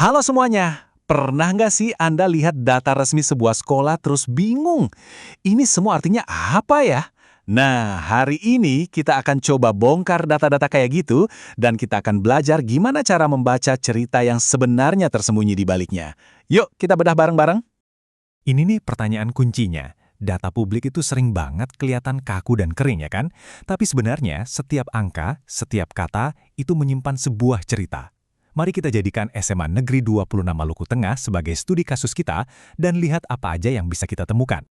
Halo semuanya, pernah nggak sih Anda lihat data resmi sebuah sekolah terus bingung? Ini semua artinya apa ya? Nah, hari ini kita akan coba bongkar data-data kayak gitu dan kita akan belajar gimana cara membaca cerita yang sebenarnya tersembunyi di baliknya. Yuk, kita bedah bareng-bareng. Ini nih pertanyaan kuncinya. Data publik itu sering banget kelihatan kaku dan kering ya kan? Tapi sebenarnya setiap angka, setiap kata itu menyimpan sebuah cerita. Mari kita jadikan SMA Negeri 26 Maluku Tengah sebagai studi kasus kita dan lihat apa aja yang bisa kita temukan.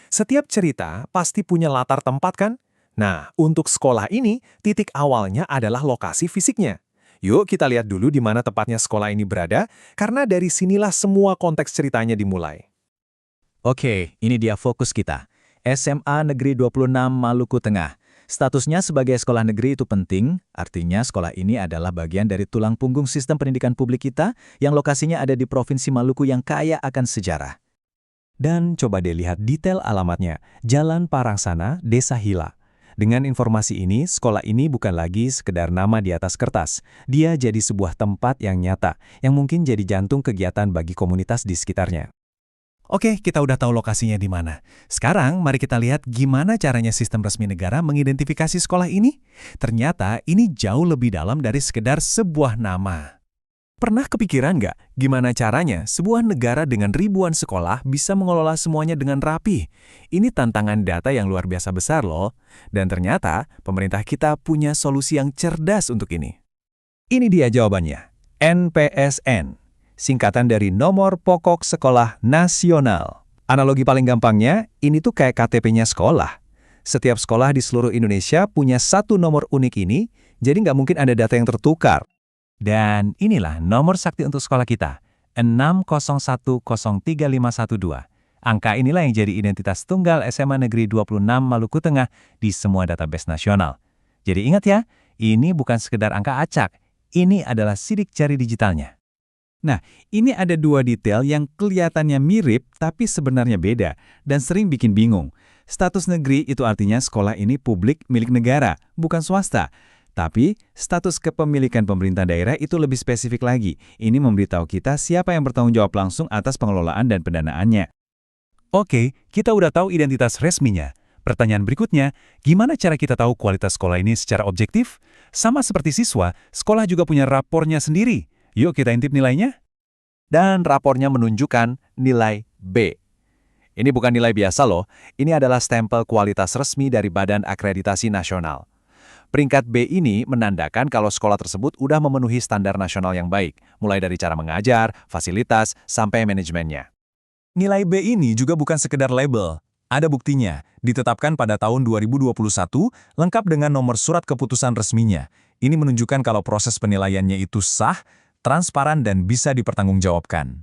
Setiap cerita pasti punya latar tempat kan? Nah, untuk sekolah ini, titik awalnya adalah lokasi fisiknya. Yuk kita lihat dulu di mana tepatnya sekolah ini berada, karena dari sinilah semua konteks ceritanya dimulai. Oke, ini dia fokus kita. SMA Negeri 26 Maluku Tengah. Statusnya sebagai sekolah negeri itu penting, artinya sekolah ini adalah bagian dari tulang punggung sistem pendidikan publik kita yang lokasinya ada di Provinsi Maluku yang kaya akan sejarah. Dan coba deh lihat detail alamatnya, Jalan Parangsana, Desa Hila. Dengan informasi ini, sekolah ini bukan lagi sekedar nama di atas kertas. Dia jadi sebuah tempat yang nyata, yang mungkin jadi jantung kegiatan bagi komunitas di sekitarnya. Oke, kita udah tahu lokasinya di mana. Sekarang, mari kita lihat gimana caranya sistem resmi negara mengidentifikasi sekolah ini. Ternyata, ini jauh lebih dalam dari sekedar sebuah nama. Pernah kepikiran nggak gimana caranya sebuah negara dengan ribuan sekolah bisa mengelola semuanya dengan rapi? Ini tantangan data yang luar biasa besar loh. Dan ternyata pemerintah kita punya solusi yang cerdas untuk ini. Ini dia jawabannya. NPSN, singkatan dari Nomor Pokok Sekolah Nasional. Analogi paling gampangnya, ini tuh kayak KTP-nya sekolah. Setiap sekolah di seluruh Indonesia punya satu nomor unik ini, jadi nggak mungkin ada data yang tertukar. Dan inilah nomor sakti untuk sekolah kita, 601035512. Angka inilah yang jadi identitas tunggal SMA Negeri 26 Maluku Tengah di semua database nasional. Jadi ingat ya, ini bukan sekedar angka acak, ini adalah sidik jari digitalnya. Nah, ini ada dua detail yang kelihatannya mirip tapi sebenarnya beda dan sering bikin bingung. Status negeri itu artinya sekolah ini publik milik negara, bukan swasta. Tapi, status kepemilikan pemerintah daerah itu lebih spesifik lagi. Ini memberitahu kita siapa yang bertanggung jawab langsung atas pengelolaan dan pendanaannya. Oke, kita udah tahu identitas resminya. Pertanyaan berikutnya, gimana cara kita tahu kualitas sekolah ini secara objektif? Sama seperti siswa, sekolah juga punya rapornya sendiri. Yuk kita intip nilainya. Dan rapornya menunjukkan nilai B. Ini bukan nilai biasa loh, ini adalah stempel kualitas resmi dari Badan Akreditasi Nasional. Peringkat B ini menandakan kalau sekolah tersebut udah memenuhi standar nasional yang baik, mulai dari cara mengajar, fasilitas, sampai manajemennya. Nilai B ini juga bukan sekedar label. Ada buktinya, ditetapkan pada tahun 2021, lengkap dengan nomor surat keputusan resminya. Ini menunjukkan kalau proses penilaiannya itu sah, transparan, dan bisa dipertanggungjawabkan.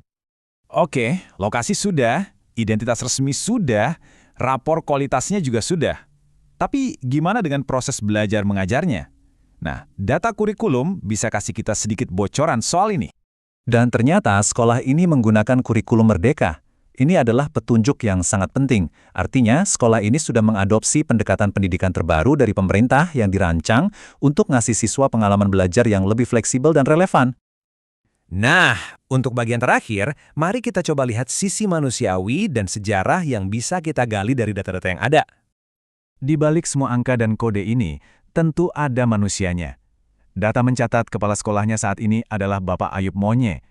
Oke, lokasi sudah, identitas resmi sudah, rapor kualitasnya juga sudah. Tapi gimana dengan proses belajar mengajarnya? Nah, data kurikulum bisa kasih kita sedikit bocoran soal ini. Dan ternyata sekolah ini menggunakan kurikulum merdeka. Ini adalah petunjuk yang sangat penting. Artinya, sekolah ini sudah mengadopsi pendekatan pendidikan terbaru dari pemerintah yang dirancang untuk ngasih siswa pengalaman belajar yang lebih fleksibel dan relevan. Nah, untuk bagian terakhir, mari kita coba lihat sisi manusiawi dan sejarah yang bisa kita gali dari data-data yang ada. Di balik semua angka dan kode ini, tentu ada manusianya. Data mencatat kepala sekolahnya saat ini adalah Bapak Ayub Monye.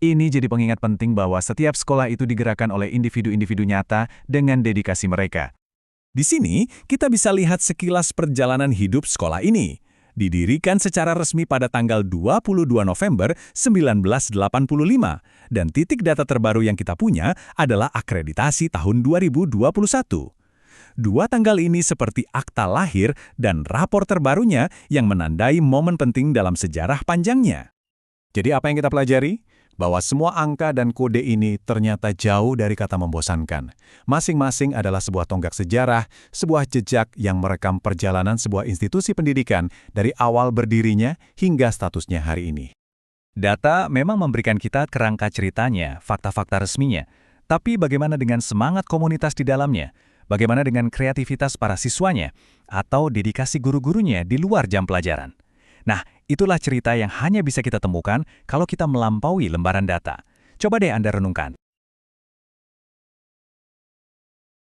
Ini jadi pengingat penting bahwa setiap sekolah itu digerakkan oleh individu-individu nyata dengan dedikasi mereka. Di sini, kita bisa lihat sekilas perjalanan hidup sekolah ini. Didirikan secara resmi pada tanggal 22 November 1985, dan titik data terbaru yang kita punya adalah akreditasi tahun 2021. Dua tanggal ini seperti akta lahir dan rapor terbarunya yang menandai momen penting dalam sejarah panjangnya. Jadi apa yang kita pelajari? Bahwa semua angka dan kode ini ternyata jauh dari kata membosankan. Masing-masing adalah sebuah tonggak sejarah, sebuah jejak yang merekam perjalanan sebuah institusi pendidikan dari awal berdirinya hingga statusnya hari ini. Data memang memberikan kita kerangka ceritanya, fakta-fakta resminya. Tapi bagaimana dengan semangat komunitas di dalamnya? Bagaimana dengan kreativitas para siswanya? Atau dedikasi guru-gurunya di luar jam pelajaran? Nah, Itulah cerita yang hanya bisa kita temukan kalau kita melampaui lembaran data. Coba deh Anda renungkan.